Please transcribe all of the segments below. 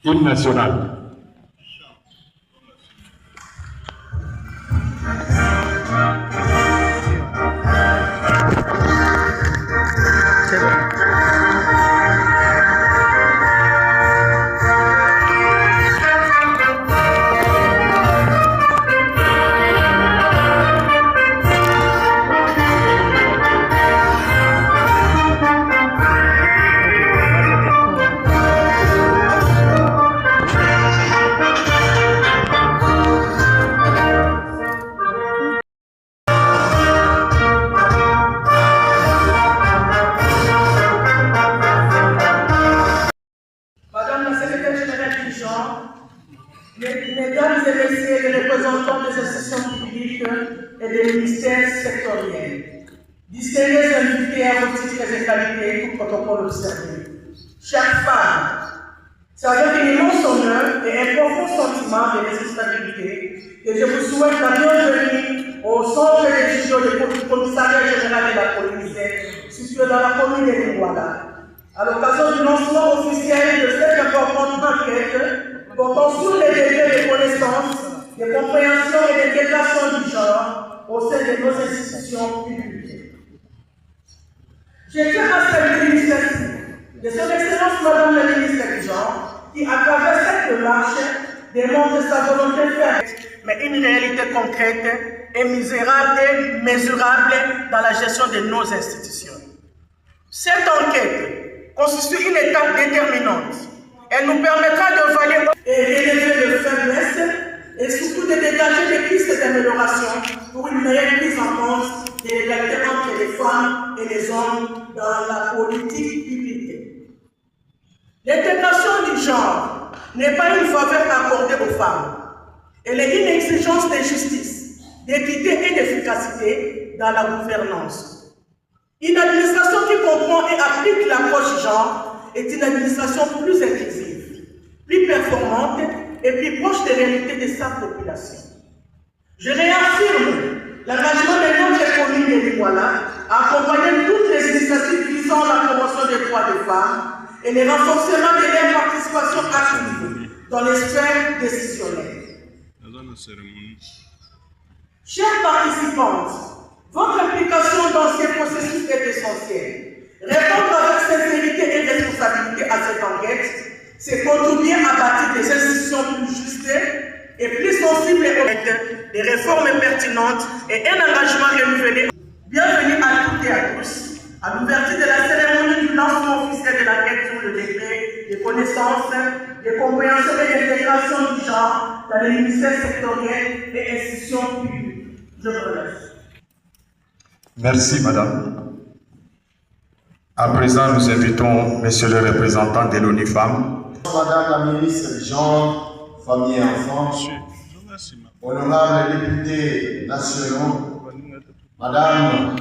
Hymne national. Mesdames et messieurs les représentants des institutions publiques et des ministères sectoriels, distingués invités à vos titres et qualités, tout protocole observé. Chaque femme, c'est avec un immense honneur et un profond sentiment de responsabilité que je vous souhaite la bienvenue au centre d'études du commissariat général de la police, situé dans la commune de Lingouala, à l'occasion du lancement officiel de cette importante enquête portant sur les degrés de connaissance, de compréhension et d'intégration du genre au sein de nos institutions publiques. Je tiens à saluer l'initiative de son Excellence Madame la Ministre du Genre, qui, à travers cette démarche, démontre sa volonté ferme, mais une réalité concrète et mesurable dans la gestion de nos institutions. Cette enquête constitue une étape déterminante. Elle nous permettra de valider et relever les faiblesses et surtout de dégager des pistes d'amélioration pour une meilleure prise en compte de l'égalité entre les femmes et les hommes dans la politique publique. L'intégration du genre n'est pas une faveur accordée aux femmes. Elle est une exigence de justice, d'équité et d'efficacité dans la gouvernance. Une administration qui comprend et applique l'approche genre est une administration plus inclusive, plus performante et plus proche des réalités de sa population. Je réaffirme l'engagement de notre commune de Lingouala à accompagner toutes les initiatives visant la promotion des droits des femmes et le renforcement de leur participation active dans les sphères décisionnelles. Chères participantes, votre implication dans ces processus est essentielle. Répondre avec sincérité et responsabilité à cette enquête, c'est contribuer à bâtir des institutions plus justes et plus sensibles aux des réformes pertinentes et un engagement renouvelé. Bienvenue à toutes et à tous à l'ouverture de la cérémonie du lancement officiel de l'enquête sur le décret de connaissances, de compréhension et d'intégration du genre dans les ministères sectoriels et institutions publiques. Je vous remercie. Merci, madame. À présent, nous invitons Monsieur le représentant de l'ONU Femmes. Madame la ministre du Genre, Famille et Enfants, honorables députés nationaux, Madame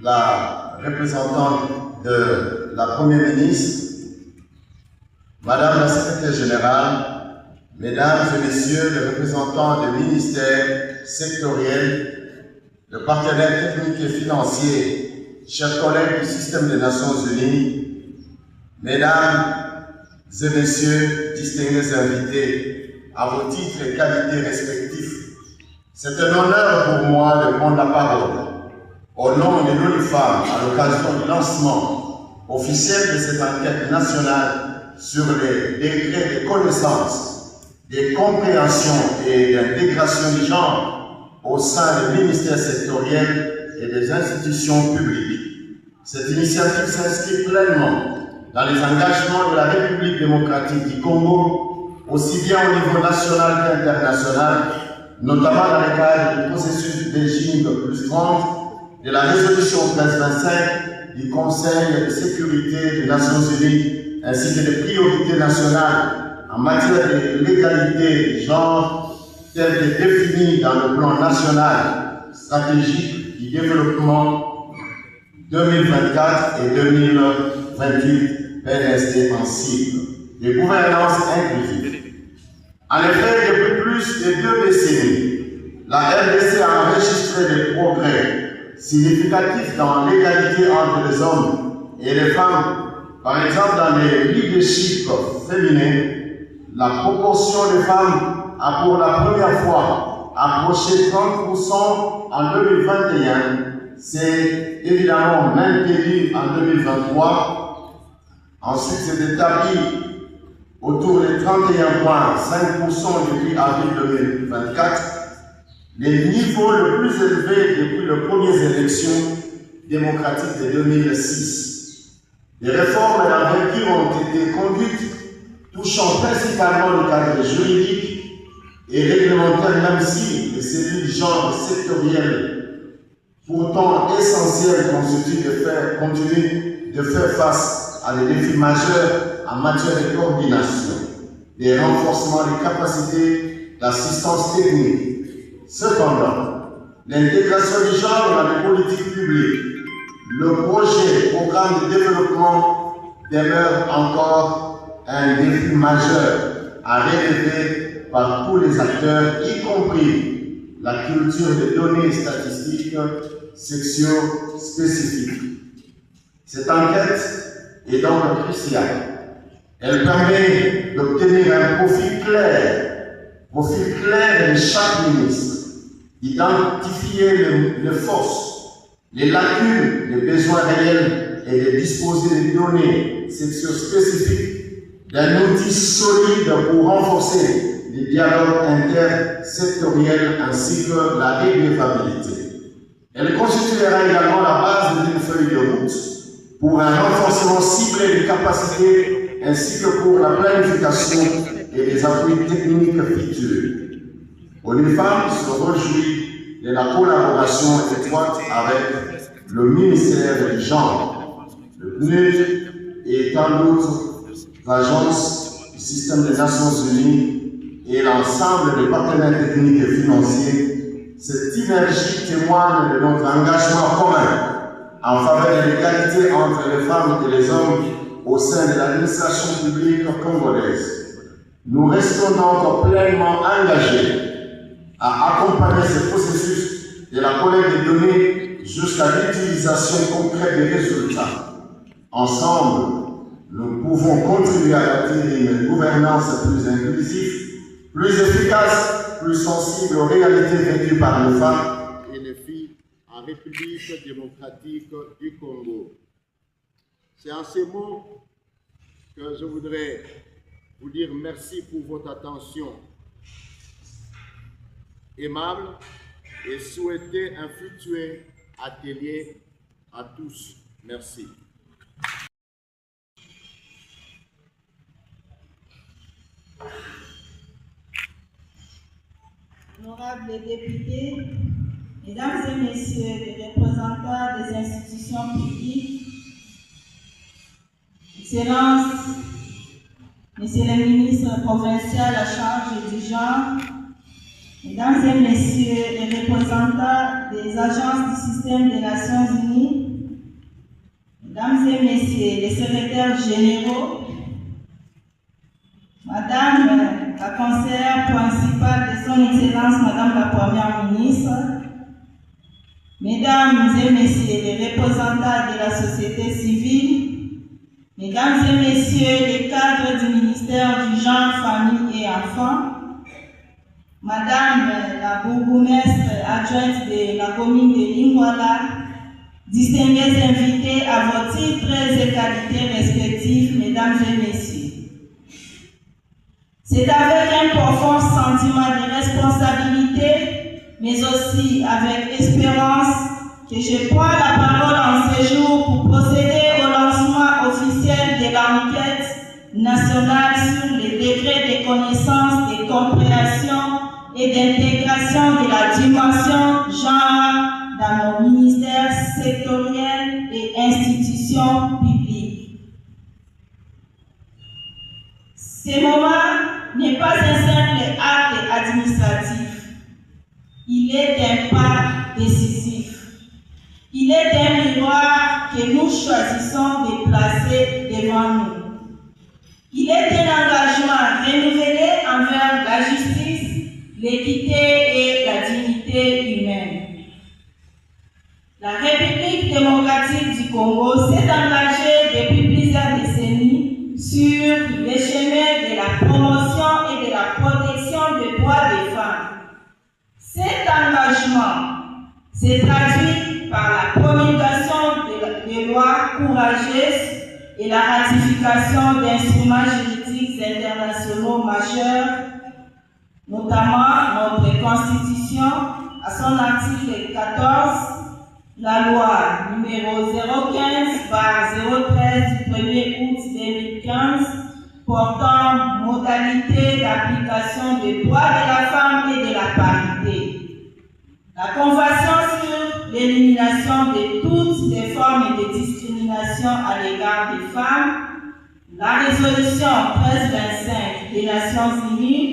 la représentante de la Première ministre, Madame la secrétaire générale, Mesdames et Messieurs les représentants des ministères sectoriels, le partenaire technique et financier, chers collègues du système des Nations Unies, Mesdames et Messieurs, distingués invités, à vos titres et qualités respectifs, c'est un honneur pour moi de prendre la parole au nom de l'ONU Femmes à l'occasion du lancement officiel de cette enquête nationale sur les degrés de connaissance, de compréhension et d'intégration du genre au sein des ministères sectoriels et des institutions publiques. Cette initiative s'inscrit pleinement dans les engagements de la République démocratique du Congo, aussi bien au niveau national qu'international, notamment dans le cadre du processus du Beijing +30, de la résolution 1325 du Conseil de sécurité des Nations Unies, ainsi que des priorités nationales en matière de l'égalité du genre, telles que définies dans le plan national stratégique du développement 2024 et 2028, PNSD en cible, de gouvernance inclusive. En effet, depuis plus de 2 décennies, la RDC a enregistré des progrès significatifs dans l'égalité entre les hommes et les femmes, par exemple dans les leaderships féminins, la proportion des femmes a pour la première fois approché 30% en 2021. C'est évidemment maintenu en 2023. Ensuite, c'est établi autour des 31,5% depuis avril 2024, les niveaux le plus élevés depuis les premières élections démocratiques de 2006. Des réformes d'envergure ont été conduites, touchant principalement le cadre juridique et réglementaire, même si les cellules genre sectorielles, pourtant essentielles, continuent de faire face à des défis majeurs en matière de coordination, des renforcements des capacités d'assistance technique. Cependant, l'intégration du genre dans les politiques publiques, le programme de développement demeure encore un défi majeur à relever par tous les acteurs, y compris la culture des données statistiques sexio-spécifiques. Cette enquête est donc cruciale. Elle permet d'obtenir un profil clair de chaque ministre, d'identifier les forces, les lacunes, les besoins réels et de disposer des données sexo-spécifiques d'un outil solide pour renforcer les dialogues intersectoriels ainsi que la régularité. Elle constituera également la base d'une feuille de route pour un renforcement ciblé des capacités ainsi que pour la planification et les appuis techniques futurs. ONUFEM se réjouit de la collaboration étroite avec le ministère du Genre, le PNUD et tant d'autres agences du système des Nations Unies et l'ensemble des partenaires techniques et financiers. Cette synergie témoigne de notre engagement commun en faveur de l'égalité entre les femmes et les hommes au sein de l'administration publique congolaise. Nous restons donc pleinement engagés à accompagner ce processus de la collecte des données jusqu'à l'utilisation concrète des résultats. Ensemble, nous pouvons contribuer à bâtir une gouvernance plus inclusive, plus efficace, plus sensible aux réalités vécues par les femmes et les filles en République démocratique du Congo. C'est en ces mots que je voudrais vous dire merci pour votre attention aimable et souhaiter un fructueux atelier à tous. Merci. Honorables députés, Mesdames et Messieurs les représentants des institutions publiques, Excellences, Monsieur le ministre provincial à charge du genre, Mesdames et Messieurs les représentants des agences du système des Nations Unies, Mesdames et Messieurs les secrétaires généraux, Madame la conseillère principale de son Excellence, Madame la Première ministre, Mesdames et Messieurs les représentants de la société civile, Mesdames et Messieurs les cadres du ministère du Genre, Famille et Enfants, Madame la bourgmestre adjointe de la commune de Lingwala, distingués invités à vos titres et qualités respectifs, Mesdames et Messieurs. C'est avec un profond sentiment de responsabilité, mais aussi avec espérance, que je prends la parole en ce jour pour procéder au lancement officiel de l'enquête nationale sur les degrés de connaissance, de compréhension et d'intégration de la dimension genre dans nos ministères sectoriels et institutions publiques. Ce moment n'est pas un simple acte administratif. Il est un pas décisif. Il est un miroir que nous choisissons de placer devant nous. Il est un engagement renouvelé envers la justice, l'équité et la dignité humaine. La République démocratique du Congo s'est engagée depuis plusieurs décennies sur le chemin de la promotion la protection des droits des femmes. Cet engagement s'est traduit par la promulgation des lois courageuses et la ratification d'instruments juridiques internationaux majeurs, notamment notre Constitution, à son article 14, la loi numéro 015/013 du 1er août 2015 portant modalité d'application des droits de la femme et de la parité. La Convention sur l'élimination de toutes les formes de discrimination à l'égard des femmes, la résolution 1325 des Nations Unies,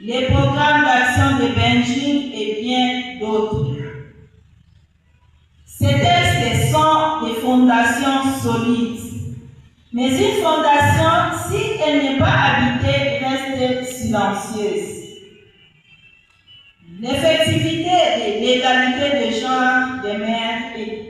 les programmes d'action de Beijing et bien d'autres. Ces textes sont des fondations solides. Mais une fondation, si elle n'est pas habitée, reste silencieuse. L'effectivité de l'égalité de genre demeure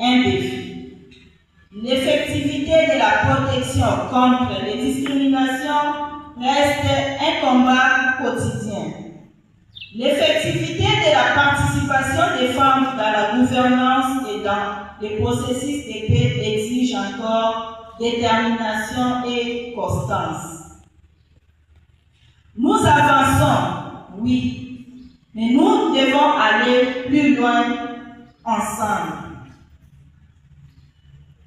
un défi. L'effectivité de la protection contre les discriminations reste un combat quotidien. L'effectivité de la participation des femmes dans la gouvernance et dans les processus de paix exige encore détermination et constance. Nous avançons, oui, mais nous devons aller plus loin ensemble.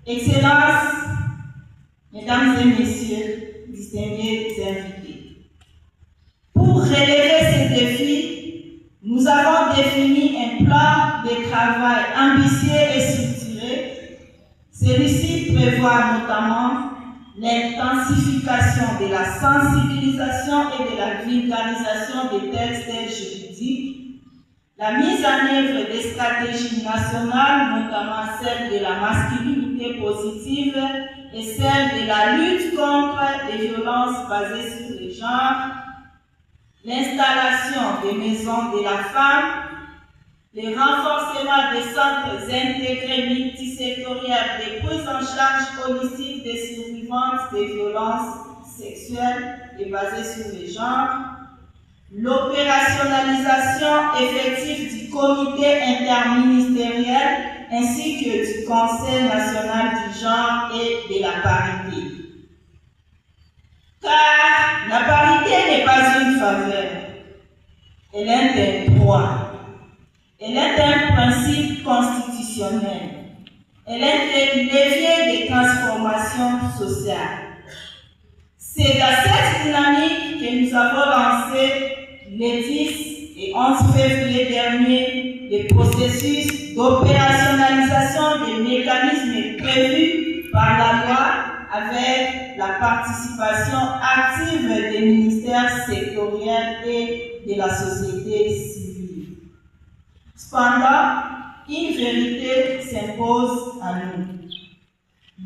Excellences, Mesdames et Messieurs, distingués invités, pour relever ces défis, nous avons défini un plan de travail ambitieux et structuré. Celui-ci prévoit notamment l'intensification de la sensibilisation et de la vulgarisation des textes juridiques, la mise en œuvre des stratégies nationales, notamment celle de la masculinité positive et celle de la lutte contre les violences basées sur le genre, l'installation des maisons de la femme, le renforcement des centres intégrés multisectoriels de prise en charge holistique des survivantes des violences sexuelles et basées sur le genre, l'opérationnalisation effective du comité interministériel ainsi que du Conseil national du genre et de la parité. Car la parité n'est pas une faveur, elle est un droit. Elle est un principe constitutionnel. Elle est un levier de transformation sociale. C'est dans cette dynamique que nous avons lancé les 10 et 11 février dernier le processus d'opérationnalisation des mécanismes prévus par la loi avec la participation active des ministères sectoriels et de la société civile. Cependant, une vérité s'impose à nous.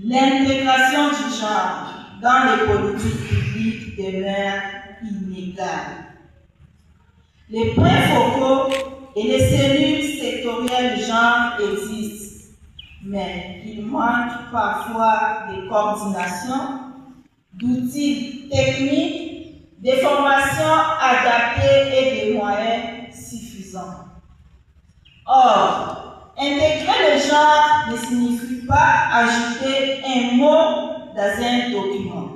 L'intégration du genre dans les politiques publiques demeure inégale. Les points focaux et les cellules sectorielles du genre existent, mais il manque parfois de coordination, d'outils techniques, de formations adaptées et de moyens suffisants. Or, intégrer le genre ne signifie pas ajouter un mot dans un document.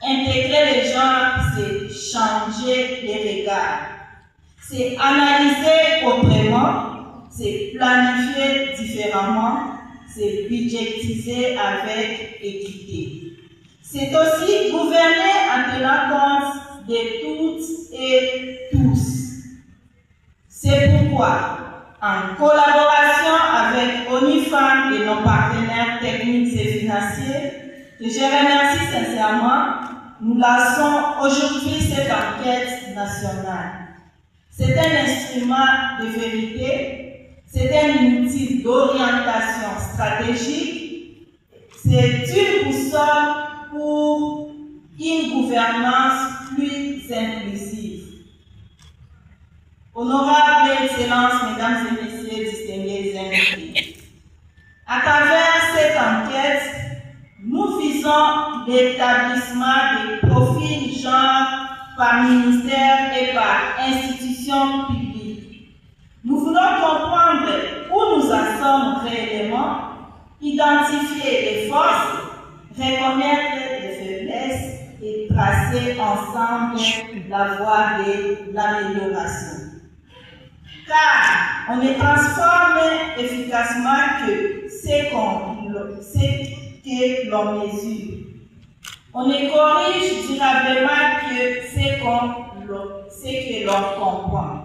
Intégrer le genre, c'est changer les regards. C'est analyser autrement, c'est planifier différemment, c'est budgétiser avec équité. C'est aussi gouverner en tenant compte de toutes et tous. C'est pourquoi, en collaboration avec ONU Femmes et nos partenaires techniques et financiers, que je remercie sincèrement, nous lançons aujourd'hui cette enquête nationale. C'est un instrument de vérité, c'est un outil d'orientation stratégique, c'est une boussole pour une gouvernance plus inclusive. Honorables Excellences, Mesdames et Messieurs, distingués invités, à travers cette enquête, nous visons l'établissement des profils genre par ministère et par institution publique. Nous voulons comprendre où nous en sommes réellement, identifier les forces, reconnaître les faiblesses et tracer ensemble la voie de l'amélioration. Car on ne transforme efficacement que ce que l'on mesure. On ne corrige durablement que ce que l'on comprend.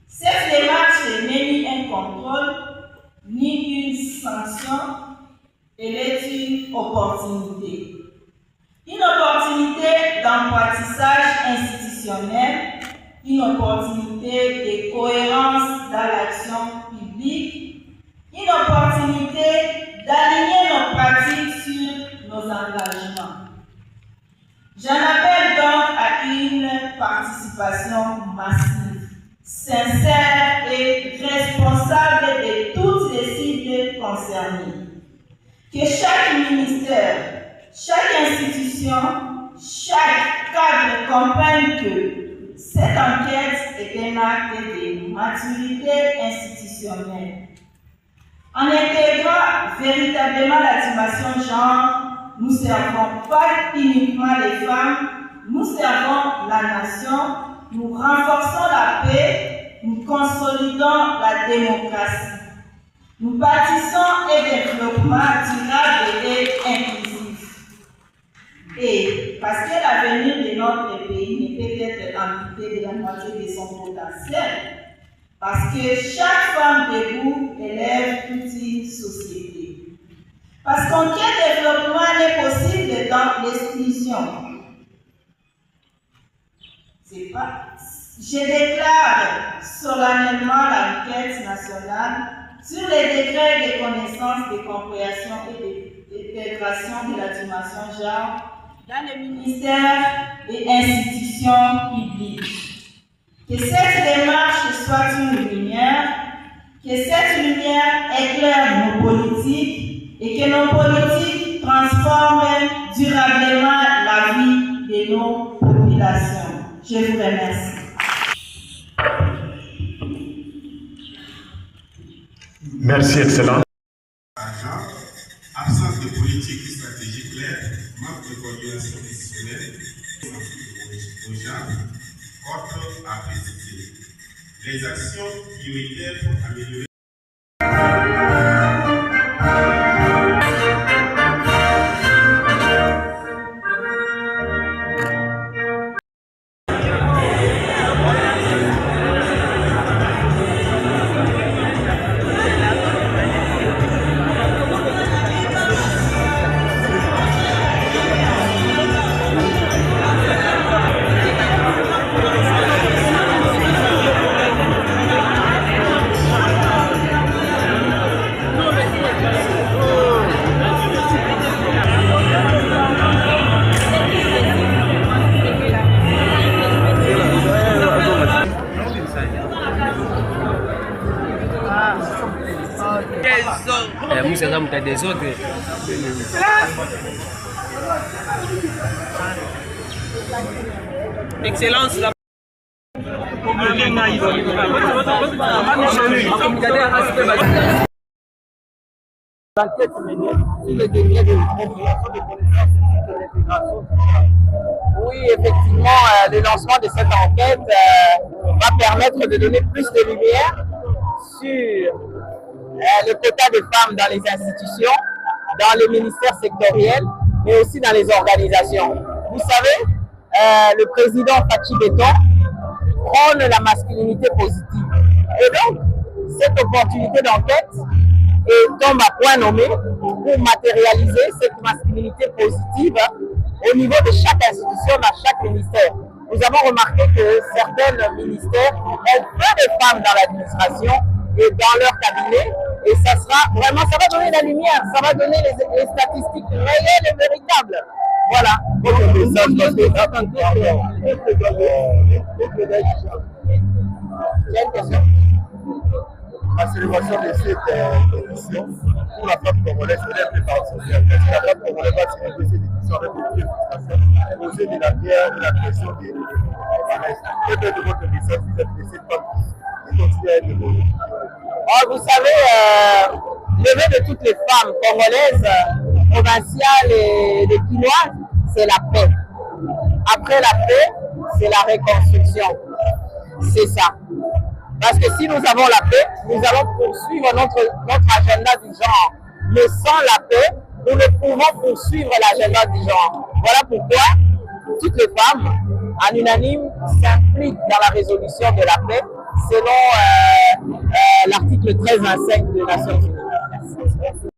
Cette démarche n'est ni un contrôle, ni une sanction, elle est une opportunité. Une opportunité d'apprentissage institutionnel, une opportunité de cohérence dans l'action publique, une opportunité d'aligner nos pratiques sur nos engagements. J'en appelle donc à une participation massive, sincère et responsable de toutes les cibles concernées. Que chaque ministère, chaque institution, chaque cadre comprenne que cette enquête est un acte de maturité institutionnelle. En intégrant véritablement la dimension genre, nous ne servons pas uniquement les femmes, nous servons la nation, nous renforçons la paix, nous consolidons la démocratie. Nous bâtissons un développement durable et inclusif. Et parce que l'avenir de notre pays ne peut être amputé de la moitié de son potentiel, parce que chaque femme debout élève toute une société. Parce qu'aucun développement n'est possible dans l'exclusion. Je déclare solennellement l'enquête nationale sur les décrets de connaissance, de compréhension et d'intégration de la dimension genre dans les ministères et institutions publiques. Que cette démarche soit une lumière, que cette lumière éclaire nos politiques et que nos politiques transforment durablement la vie de nos populations. Je vous remercie. Merci, Excellence. Absence de politique et stratégie claire, manque de coordination institutionnelle, au genre, ordre à préciser. Les actions prioritaires pour améliorer. Des autres. Excellence. L'enquête menée sur le décret de compréhension des connaissances de l'intégration. Oui, effectivement, le lancement de cette enquête va permettre de donner plus de lumière sur le quota de femmes dans les institutions, dans les ministères sectoriels, mais aussi dans les organisations. Vous savez, le président Fachi Béton prône la masculinité positive. Et donc, cette opportunité d'enquête tombe à point nommé pour matérialiser cette masculinité positive au niveau de chaque institution, dans chaque ministère. Nous avons remarqué que certains ministères ont peu de femmes dans l'administration et dans leur cabinet, et ça sera vraiment, ça va donner la lumière, ça va donner les statistiques réelles et véritables. Voilà. J'ai une question. La célébration de cette édition pour la femme congolaise, elle est préparée. Est-ce que la femme congolaise va célébrer cette édition avec une frustration? poser de la guerre, de la pression des quel est votre message vis-à-vis de cette femme qui continue à être évoluée? Vous savez, lever de toutes les femmes congolaises, provinciales et de quinoises, c'est la paix. Après la paix, c'est la reconstruction. C'est ça. Parce que si nous avons la paix, nous allons poursuivre notre agenda du genre. Mais sans la paix, nous ne pouvons poursuivre l'agenda du genre. Voilà pourquoi toutes les femmes, en unanime, s'impliquent dans la résolution de la paix selon l'article 13.5 des Nations Unies. Merci.